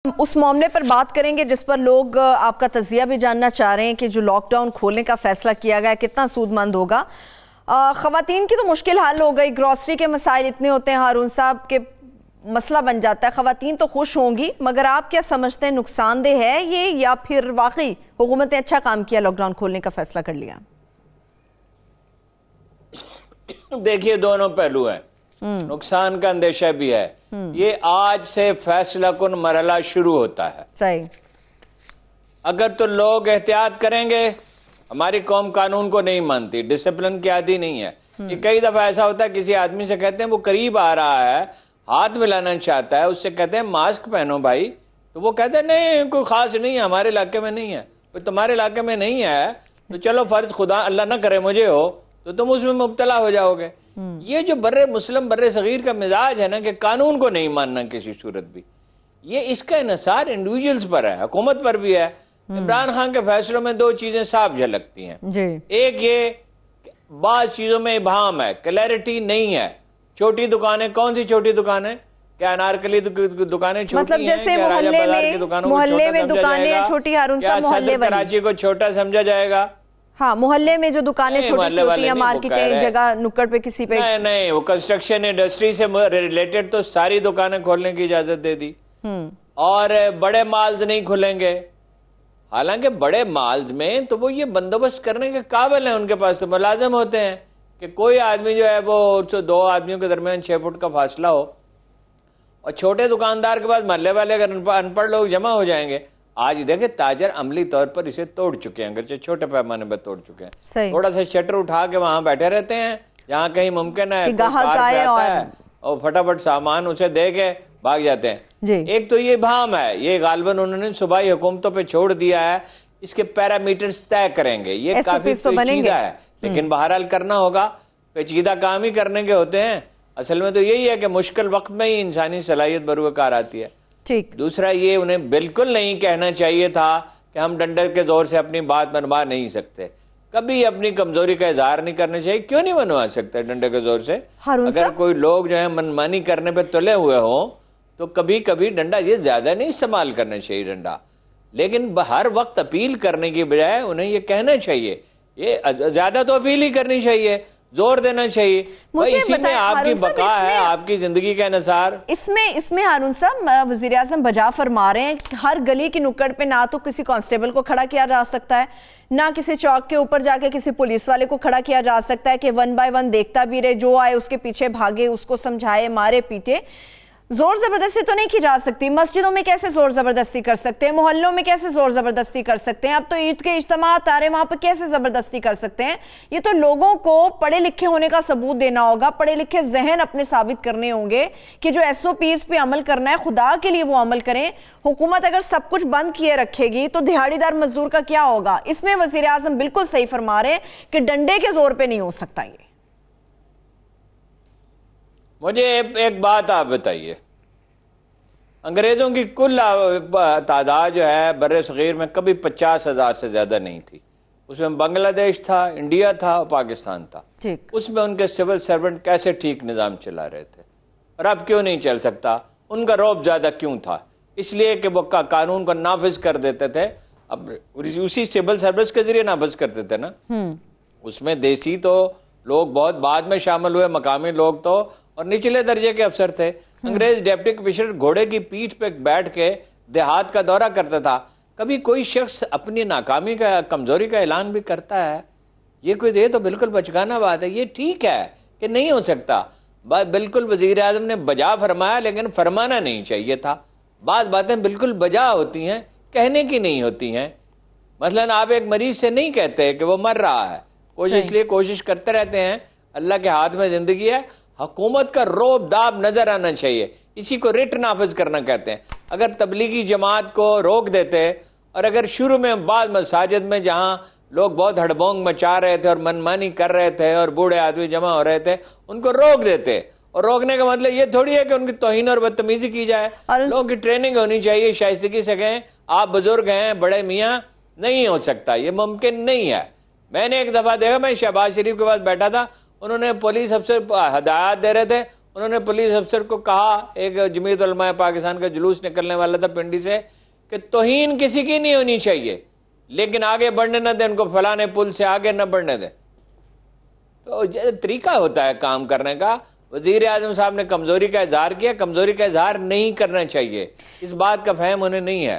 उस मामले पर बात करेंगे जिस पर लोग आपका तजिया भी जानना चाह रहे हैं कि जो लॉकडाउन खोलने का फैसला किया गया कितना सूदमंद होगा। ख़वातीन की तो मुश्किल हाल हो गई, ग्रॉसरी के मसाइल इतने होते हैं, हारून साहब के मसला बन जाता है। ख़वातीन तो खुश होंगी, मगर आप क्या समझते हैं, नुकसानदेह है ये या फिर वाकई हुकूमत ने अच्छा काम किया, लॉकडाउन खोलने का फैसला कर लिया? देखिए, दोनों पहलू हैं। नुकसान का अंदेशा भी है। ये आज से फैसला कुन मरहला शुरू होता है। सही। अगर तो लोग एहतियात करेंगे, हमारी कौम कानून को नहीं मानती, डिसिप्लिन की आदी नहीं है। ये कई दफा ऐसा होता है, किसी आदमी से कहते हैं, वो करीब आ रहा है, हाथ मिलाना चाहता है, उससे कहते हैं मास्क पहनो भाई, तो वो कहते हैं नहीं कोई खास नहीं है, हमारे इलाके में नहीं है। तो तुम्हारे इलाके में नहीं है तो चलो फर्ज खुदा अल्लाह ना करे मुझे हो तो तुम उसमें मुब्तला हो जाओगे। ये जो बर्रे मुस्लिम बर्रे सगीर का मिजाज है ना कि कानून को नहीं मानना किसी सूरत भी, ये इसका इन्हिसार इंडिविजुअल्स पर है, हुकूमत पर भी है। इमरान खान के फैसलों में दो चीजें साफ झलकती हैं। एक ये बात चीजों में इबाहम है, क्लैरिटी नहीं है। छोटी दुकानें, कौन सी छोटी दुकानें? क्या अनारकली दुकानें छोटी मतलब जैसे हैं? मोहल्ले में दुकानें छोटी, हारून साहब मोहल्ले कराची को छोटा समझा जाएगा? हाँ, मोहल्ले में जो दुकानें छोटी होती हैं, मार्केटें, जगह नुक्कड़ पे किसी पे नहीं, वो कंस्ट्रक्शन इंडस्ट्री से रिलेटेड तो सारी दुकानें खोलने की इजाजत दे दी और बड़े माल्स नहीं खुलेंगे। हालांकि बड़े माल्स में तो वो ये बंदोबस्त करने के काबिल हैं, उनके पास तो मुलाजिम होते हैं कि कोई आदमी जो है वो दो आदमियों के दरमियान 6 फुट का फासला हो। और छोटे दुकानदार के पास महल्ले वाले अगर अनपढ़ लोग जमा हो जाएंगे, आज देखे ताजर अमली तौर पर इसे तोड़ चुके हैं, अगर छोटे पैमाने पर तोड़ चुके हैं। थोड़ा सा शटर उठा के वहां बैठे रहते हैं जहां कहीं मुमकिन है, और फटाफट सामान उसे दे के भाग जाते हैं। एक तो ये भाम है, ये गालबन उन्होंने सूबाई हुकूमतों पे छोड़ दिया है, इसके पैरामीटर्स तय करेंगे। ये काफी पेचीदा है, लेकिन बहरहाल करना होगा। पेचीदा काम ही करने के होते हैं। असल में तो यही है कि मुश्किल वक्त में ही इंसानी सलाहियत बरूकार आती है। ठीक। दूसरा, ये उन्हें बिल्कुल नहीं कहना चाहिए था कि हम डंडे के जोर से अपनी बात मनवा नहीं सकते। कभी अपनी कमजोरी का इजहार नहीं करना चाहिए। क्यों नहीं मनवा सकते डंडे के जोर से? अगर कोई लोग जो है मनमानी करने पे तुले हुए हो तो कभी कभी डंडा, ये ज्यादा नहीं इस्तेमाल करना चाहिए डंडा, लेकिन हर वक्त अपील करने की बजाय उन्हें ये कहना चाहिए, ये ज्यादा तो अपील ही करनी चाहिए, जोर देना चाहिए। इसी में आपकी बका है, आपकी जिंदगी का इन्हिसार। इसमें हारून साहब वजीर आज़म बजा फरमा रहे हैं, हर गली की नुक्कड़ पे ना तो किसी कांस्टेबल को खड़ा किया जा सकता है, ना किसी चौक के ऊपर जाके किसी पुलिस वाले को खड़ा किया जा सकता है कि 1 बाय 1 देखता भी रहे, जो आए उसके पीछे भागे, उसको समझाए, मारे पीटे। जोर जबरदस्ती तो नहीं की जा सकती। मस्जिदों में कैसे जोर जबरदस्ती कर सकते हैं, मोहल्लों में कैसे जोर जबरदस्ती कर सकते हैं, अब तो ईद के इज्तिमात आ रहे हैं, वहां पर कैसे जबरदस्ती कर सकते हैं? ये तो लोगों को पढ़े लिखे होने का सबूत देना होगा, पढ़े लिखे जहन अपने साबित करने होंगे कि जो SOPs पे अमल करना है, खुदा के लिए वो अमल करें। हुकूमत अगर सब कुछ बंद किए रखेगी तो दिहाड़ीदार मजदूर का क्या होगा? इसमें वजीर आजम बिल्कुल सही फरमा रहे कि डंडे के जोर पे नहीं हो सकता ये। मुझे एक बात आप बताइए, अंग्रेजों की कुल तादाद जो है बर्रे सगीर में कभी 50,000 से ज्यादा नहीं थी। उसमें बांग्लादेश था, इंडिया था और पाकिस्तान था। उसमें उनके सिविल सर्वेंट कैसे ठीक निजाम चला रहे थे, और अब क्यों नहीं चल सकता? उनका रौब ज्यादा क्यों था? इसलिए कि वो कानून को नाफिज कर देते थे, अब उसी सिविल सर्विस के जरिए नाफिज करते थे ना। उसमें देसी तो लोग बहुत बाद में शामिल हुए, मकामी लोग तो, और निचले दर्जे के अफसर थे। अंग्रेज डिप्टी कमिश्नर घोड़े की पीठ पे बैठ के देहात का दौरा करता था। कभी कोई शख्स अपनी नाकामी का, कमजोरी का ऐलान भी करता है? ये तो बिल्कुल बचकाना बात है। ये ठीक है कि नहीं हो सकता, बिल्कुल वजीर आजम ने बजा फरमाया, लेकिन फरमाना नहीं चाहिए था। बातें बिल्कुल बजा होती हैं, कहने की नहीं होती हैं। मसलन आप एक मरीज से नहीं कहते कि वो मर रहा है, इसलिए कोशिश करते रहते हैं। अल्लाह के हाथ में जिंदगी है। हुकूमत का रोब दाब नजर आना चाहिए, इसी को रिट नाफिज करना कहते हैं। अगर तबलीगी जमात को रोक देते, और अगर शुरू में बाद मसाजिद में जहां लोग बहुत हड़बोंग मचा रहे थे और मनमानी कर रहे थे और बूढ़े आदमी जमा हो रहे थे, उनको रोक देते। और रोकने का मतलब ये थोड़ी है कि उनकी तौहीन और बदतमीजी की जाए। लोगों की ट्रेनिंग होनी चाहिए, शाइस्तगी से कहें आप बुजुर्ग हैं, बड़े मियाँ, नहीं हो सकता, ये मुमकिन नहीं है। मैंने एक दफा देखा, मैं शहबाज शरीफ के पास बैठा था, उन्होंने पुलिस अफसर हदायत दे रहे थे, उन्होंने पुलिस अफसर को कहा, एक जमीयत उलमा पाकिस्तान का जुलूस निकलने वाला था पिंडी से, कि तौहीन किसी की नहीं होनी चाहिए, लेकिन आगे बढ़ने न दें उनको, फलाने पुल से आगे न बढ़ने दें। तो तरीका होता है काम करने का। वजीर आजम साहब ने कमजोरी का इजहार किया, कमजोरी का इजहार नहीं करना चाहिए, इस बात का फहम उन्हें नहीं है।